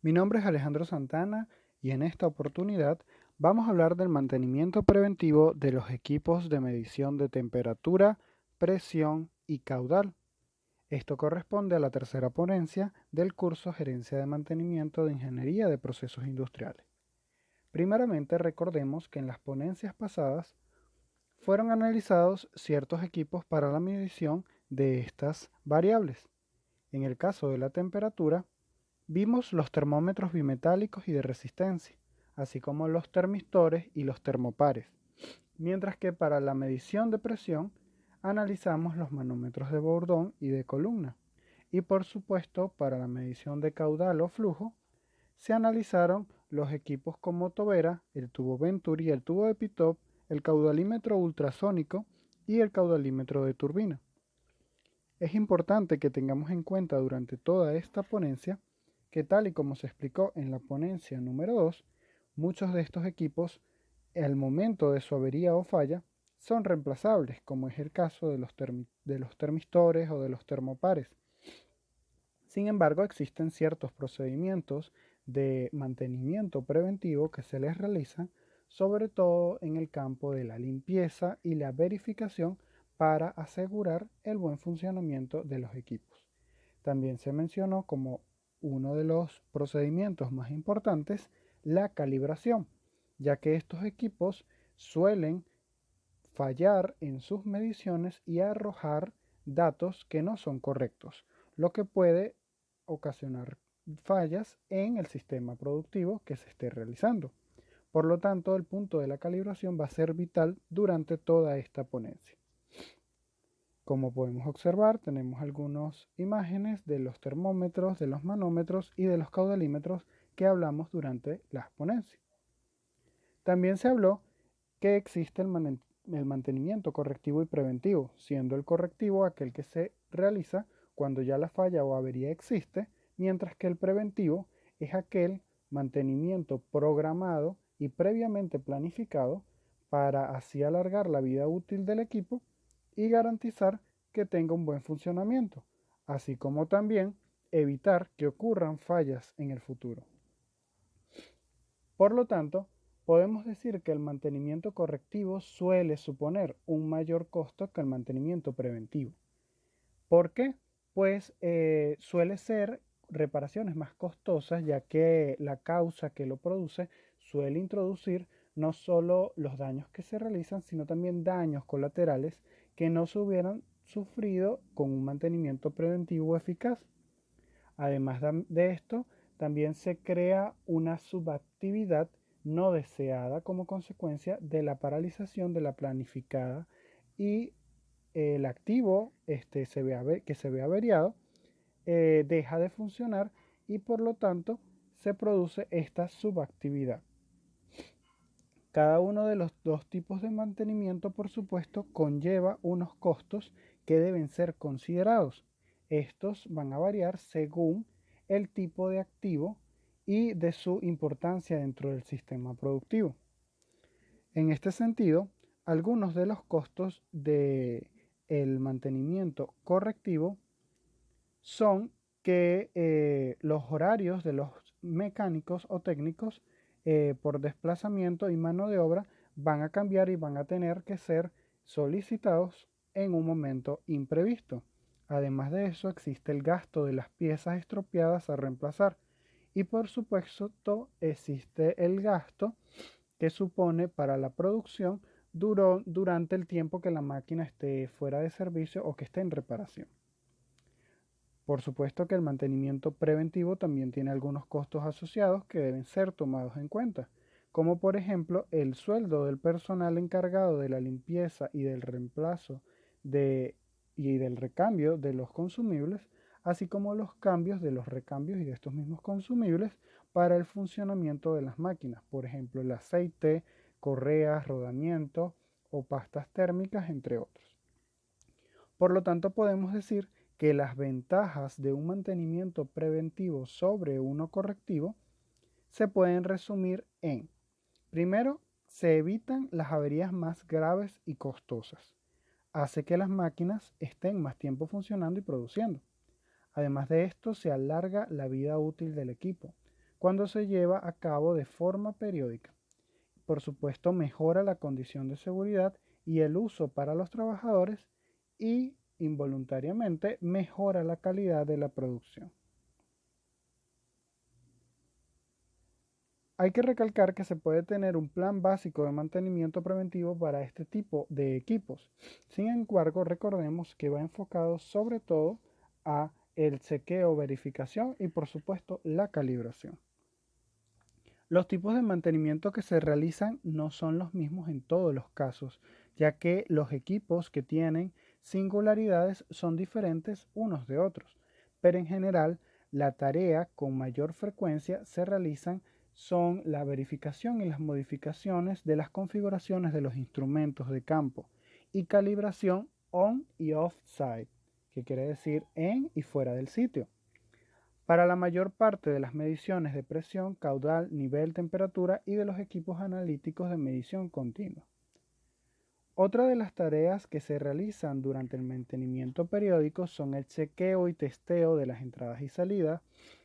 Mi nombre es Alejandro Santana y en esta oportunidad vamos a hablar del mantenimiento preventivo de los equipos de medición de temperatura, presión y caudal. Esto corresponde a la tercera ponencia del curso Gerencia de Mantenimiento de Ingeniería de Procesos Industriales. Primeramente recordemos que en las ponencias pasadas fueron analizados ciertos equipos para la medición de estas variables. En el caso de la temperatura, vimos los termómetros bimetálicos y de resistencia, así como los termistores y los termopares, mientras que para la medición de presión analizamos los manómetros de Bourdon y de columna. Y por supuesto, para la medición de caudal o flujo, se analizaron los equipos como Tobera, el tubo Venturi, el tubo de Pitop, el caudalímetro ultrasónico y el caudalímetro de turbina. Es importante que tengamos en cuenta durante toda esta ponencia que, tal y como se explicó en la ponencia número 2, muchos de estos equipos al momento de su avería o falla son reemplazables, como es el caso de los termistores o de los termopares. Sin embargo, existen ciertos procedimientos de mantenimiento preventivo que se les realizan, sobre todo en el campo de la limpieza y la verificación para asegurar el buen funcionamiento de los equipos. También se mencionó como uno de los procedimientos más importantes la calibración, ya que estos equipos suelen fallar en sus mediciones y arrojar datos que no son correctos, lo que puede ocasionar fallas en el sistema productivo que se esté realizando. Por lo tanto, el punto de la calibración va a ser vital durante toda esta ponencia. Como podemos observar, tenemos algunas imágenes de los termómetros, de los manómetros y de los caudalímetros que hablamos durante las ponencias. También se habló que existe el mantenimiento correctivo y preventivo, siendo el correctivo aquel que se realiza cuando ya la falla o avería existe, mientras que el preventivo es aquel mantenimiento programado y previamente planificado para así alargar la vida útil del equipo y garantizar que tenga un buen funcionamiento, así como también evitar que ocurran fallas en el futuro. Por lo tanto, podemos decir que el mantenimiento correctivo suele suponer un mayor costo que el mantenimiento preventivo. ¿Por qué? Pues suele ser reparaciones más costosas, ya que la causa que lo produce suele introducir no solo los daños que se realizan, sino también daños colaterales que no se hubieran sufrido con un mantenimiento preventivo eficaz. Además de esto, también se crea una subactividad no deseada como consecuencia de la paralización de la planificada y el activo que se ve averiado deja de funcionar y por lo tanto se produce esta subactividad. Cada uno de los dos tipos de mantenimiento, por supuesto, conlleva unos costos que deben ser considerados. Estos van a variar según el tipo de activo y de su importancia dentro del sistema productivo. En este sentido, algunos de los costos del mantenimiento correctivo son que los horarios de los mecánicos o técnicos por desplazamiento y mano de obra van a cambiar y van a tener que ser solicitados en un momento imprevisto. Además de eso, existe el gasto de las piezas estropeadas a reemplazar y por supuesto existe el gasto que supone para la producción durante el tiempo que la máquina esté fuera de servicio o que esté en reparación. Por supuesto que el mantenimiento preventivo también tiene algunos costos asociados que deben ser tomados en cuenta, como por ejemplo el sueldo del personal encargado de la limpieza y del reemplazo y del recambio de los consumibles, así como los cambios de los recambios y de estos mismos consumibles para el funcionamiento de las máquinas, por ejemplo el aceite, correas, rodamiento o pastas térmicas, entre otros. Por lo tanto, podemos decir que las ventajas de un mantenimiento preventivo sobre uno correctivo se pueden resumir en: primero, se evitan las averías más graves y costosas. Hace que las máquinas estén más tiempo funcionando y produciendo. Además de esto, se alarga la vida útil del equipo. cuando se lleva a cabo de forma periódica. Por supuesto, mejora la condición de seguridad y el uso para los trabajadores y involuntariamente mejora la calidad de la producción. Hay que recalcar que se puede tener un plan básico de mantenimiento preventivo para este tipo de equipos. Sin embargo, recordemos que va enfocado sobre todo a el chequeo, verificación y por supuesto la calibración. Los tipos de mantenimiento que se realizan no son los mismos en todos los casos, ya que los equipos que tienen singularidades son diferentes unos de otros, pero en general la tarea con mayor frecuencia se realizan son la verificación y las modificaciones de las configuraciones de los instrumentos de campo y calibración on y off-site, que quiere decir en y fuera del sitio. Para la mayor parte de las mediciones de presión, caudal, nivel, temperatura y de los equipos analíticos de medición continua. Otra de las tareas que se realizan durante el mantenimiento periódico son el chequeo y testeo de las entradas y salidas,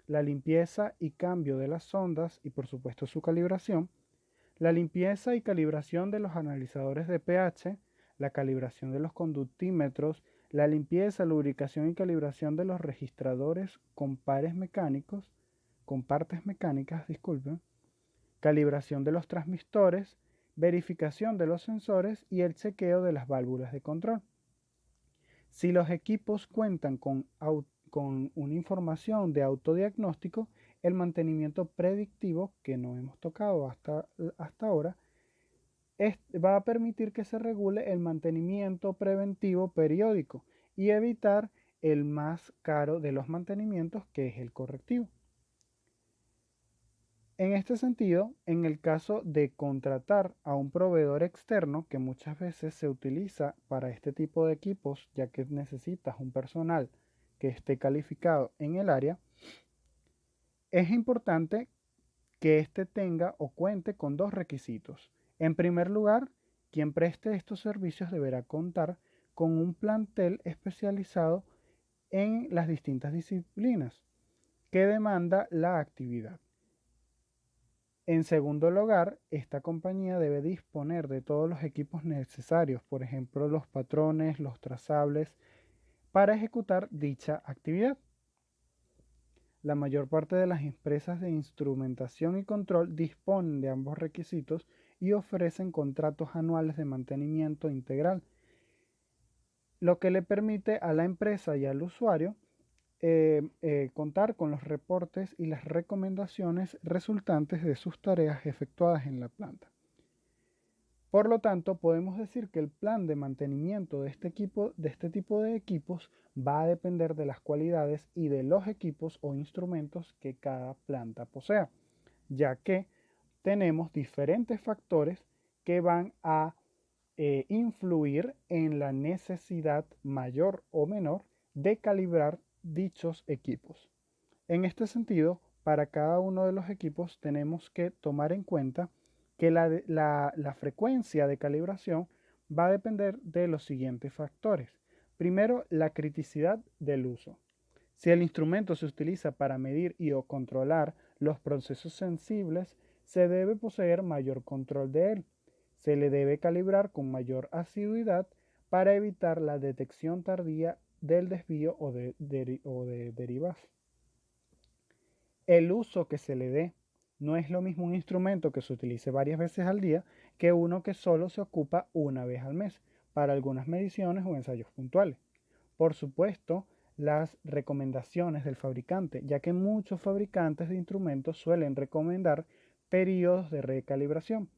la limpieza y cambio de las sondas y por supuesto su calibración, la limpieza y calibración de los analizadores de pH, la calibración de los conductímetros, la limpieza, lubricación y calibración de los registradores con partes mecánicas, disculpen, calibración de los transmistores, verificación de los sensores y el chequeo de las válvulas de control. Si los equipos cuentan con una información de autodiagnóstico, el mantenimiento predictivo, que no hemos tocado hasta ahora, va a permitir que se regule el mantenimiento preventivo periódico y evitar el más caro de los mantenimientos, que es el correctivo. En este sentido, en el caso de contratar a un proveedor externo, que muchas veces se utiliza para este tipo de equipos, ya que necesitas un personal que esté calificado en el área, es importante que éste tenga o cuente con dos requisitos. En primer lugar, quien preste estos servicios deberá contar con un plantel especializado en las distintas disciplinas que demanda la actividad. En segundo lugar, esta compañía debe disponer de todos los equipos necesarios, por ejemplo, los patrones, los trazables, para ejecutar dicha actividad. La mayor parte de las empresas de instrumentación y control disponen de ambos requisitos y ofrecen contratos anuales de mantenimiento integral, lo que le permite a la empresa y al usuario contar con los reportes y las recomendaciones resultantes de sus tareas efectuadas en la planta. Por lo tanto, podemos decir que el plan de mantenimiento de este tipo de equipos va a depender de las cualidades y de los equipos o instrumentos que cada planta posea, ya que tenemos diferentes factores que van a influir en la necesidad mayor o menor de calibrar dichos equipos. En este sentido, para cada uno de los equipos tenemos que tomar en cuenta que la frecuencia de calibración va a depender de los siguientes factores. Primero, la criticidad del uso. Si el instrumento se utiliza para medir y o controlar los procesos sensibles, se debe poseer mayor control de él. Se le debe calibrar con mayor asiduidad para evitar la detección tardía del desvío o de derivas. El uso que se le dé. No es lo mismo un instrumento que se utilice varias veces al día que uno que solo se ocupa una vez al mes para algunas mediciones o ensayos puntuales. Por supuesto, las recomendaciones del fabricante, ya que muchos fabricantes de instrumentos suelen recomendar periodos de recalibración.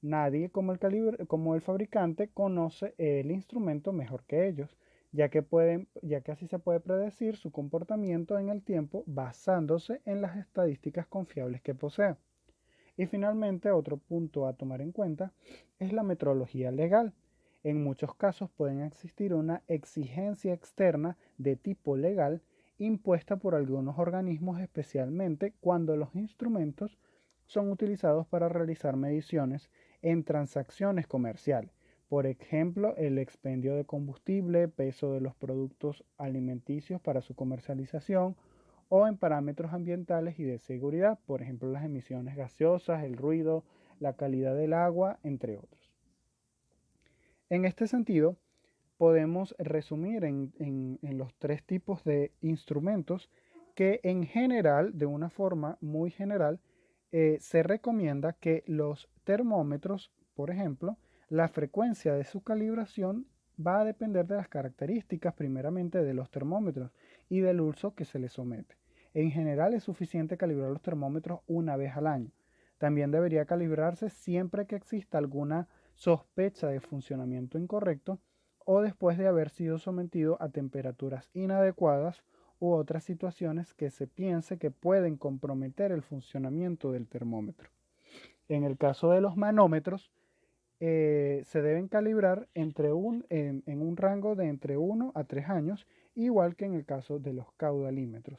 Nadie como el fabricante conoce el instrumento mejor que ellos, ya que así se puede predecir su comportamiento en el tiempo basándose en las estadísticas confiables que posee. Y finalmente, otro punto a tomar en cuenta es la metrología legal. En muchos casos pueden existir una exigencia externa de tipo legal impuesta por algunos organismos, especialmente cuando los instrumentos son utilizados para realizar mediciones en transacciones comerciales. Por ejemplo, el expendio de combustible, peso de los productos alimenticios para su comercialización o en parámetros ambientales y de seguridad, por ejemplo las emisiones gaseosas, el ruido, la calidad del agua, entre otros. En este sentido, podemos resumir en los tres tipos de instrumentos que en general, de una forma muy general, se recomienda que los termómetros, por ejemplo, la frecuencia de su calibración va a depender de las características primeramente de los termómetros y del uso que se les somete. En general es suficiente calibrar los termómetros una vez al año. También debería calibrarse siempre que exista alguna sospecha de funcionamiento incorrecto o después de haber sido sometido a temperaturas inadecuadas u otras situaciones que se piense que pueden comprometer el funcionamiento del termómetro. En el caso de los manómetros, se deben calibrar en un rango de entre 1 a 3 años, igual que en el caso de los caudalímetros.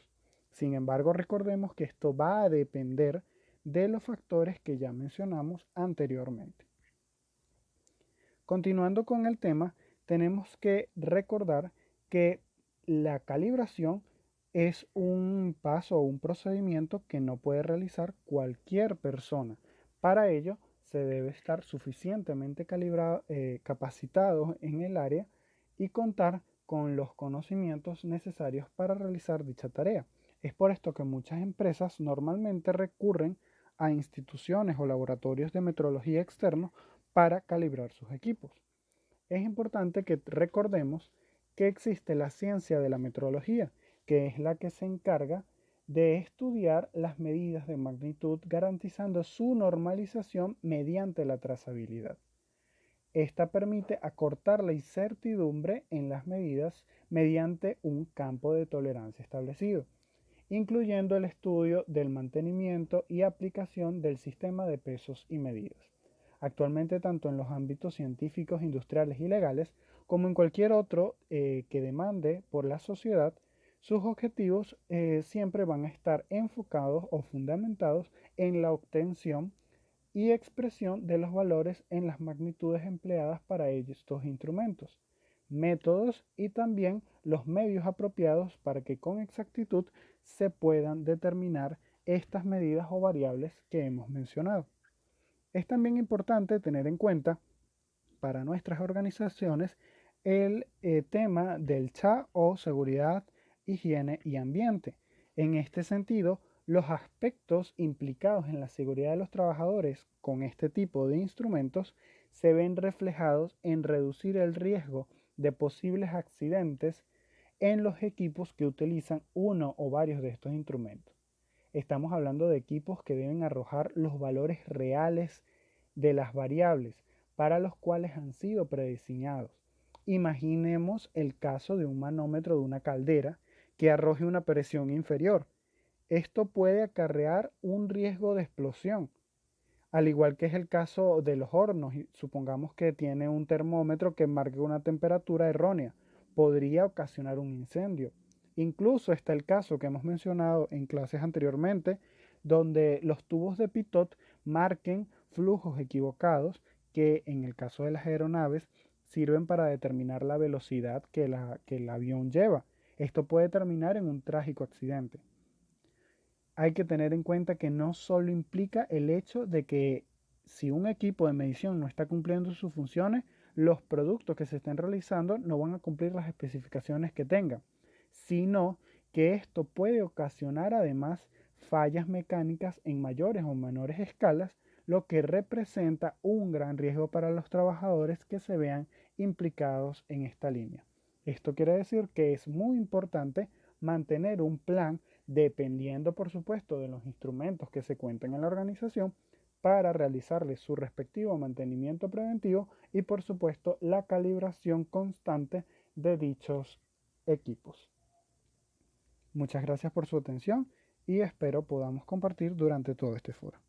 Sin embargo, recordemos que esto va a depender de los factores que ya mencionamos anteriormente. Continuando con el tema, tenemos que recordar que la calibración es un paso o un procedimiento que no puede realizar cualquier persona. Para ello, se debe estar suficientemente capacitado en el área y contar con los conocimientos necesarios para realizar dicha tarea. Es por esto que muchas empresas normalmente recurren a instituciones o laboratorios de metrología externos para calibrar sus equipos. Es importante que recordemos que existe la ciencia de la metrología, que es la que se encarga de estudiar las medidas de magnitud garantizando su normalización mediante la trazabilidad. Esta permite acortar la incertidumbre en las medidas mediante un campo de tolerancia establecido, incluyendo el estudio del mantenimiento y aplicación del sistema de pesos y medidas. Actualmente, tanto en los ámbitos científicos, industriales y legales, como en cualquier otro que demande por la sociedad, sus objetivos siempre van a estar enfocados o fundamentados en la obtención y expresión de los valores en las magnitudes empleadas para estos instrumentos, métodos y también los medios apropiados para que con exactitud se puedan determinar estas medidas o variables que hemos mencionado. Es también importante tener en cuenta para nuestras organizaciones el tema del CHA o seguridad, higiene y ambiente. En este sentido, los aspectos implicados en la seguridad de los trabajadores con este tipo de instrumentos se ven reflejados en reducir el riesgo de posibles accidentes en los equipos que utilizan uno o varios de estos instrumentos. Estamos hablando de equipos que deben arrojar los valores reales de las variables para los cuales han sido prediseñados. Imaginemos el caso de un manómetro de una caldera que arroje una presión inferior. Esto puede acarrear un riesgo de explosión, al igual que es el caso de los hornos. Supongamos que tiene un termómetro que marque una temperatura errónea, podría ocasionar un incendio. Incluso está el caso que hemos mencionado en clases anteriormente, donde los tubos de pitot marquen flujos equivocados que en el caso de las aeronaves sirven para determinar la velocidad que el avión lleva. Esto puede terminar en un trágico accidente. Hay que tener en cuenta que no solo implica el hecho de que si un equipo de medición no está cumpliendo sus funciones, los productos que se estén realizando no van a cumplir las especificaciones que tengan, sino que esto puede ocasionar además fallas mecánicas en mayores o menores escalas, lo que representa un gran riesgo para los trabajadores que se vean implicados en esta línea. Esto quiere decir que es muy importante mantener un plan dependiendo por supuesto de los instrumentos que se cuenten en la organización para realizarles su respectivo mantenimiento preventivo y por supuesto la calibración constante de dichos equipos. Muchas gracias por su atención y espero podamos compartir durante todo este foro.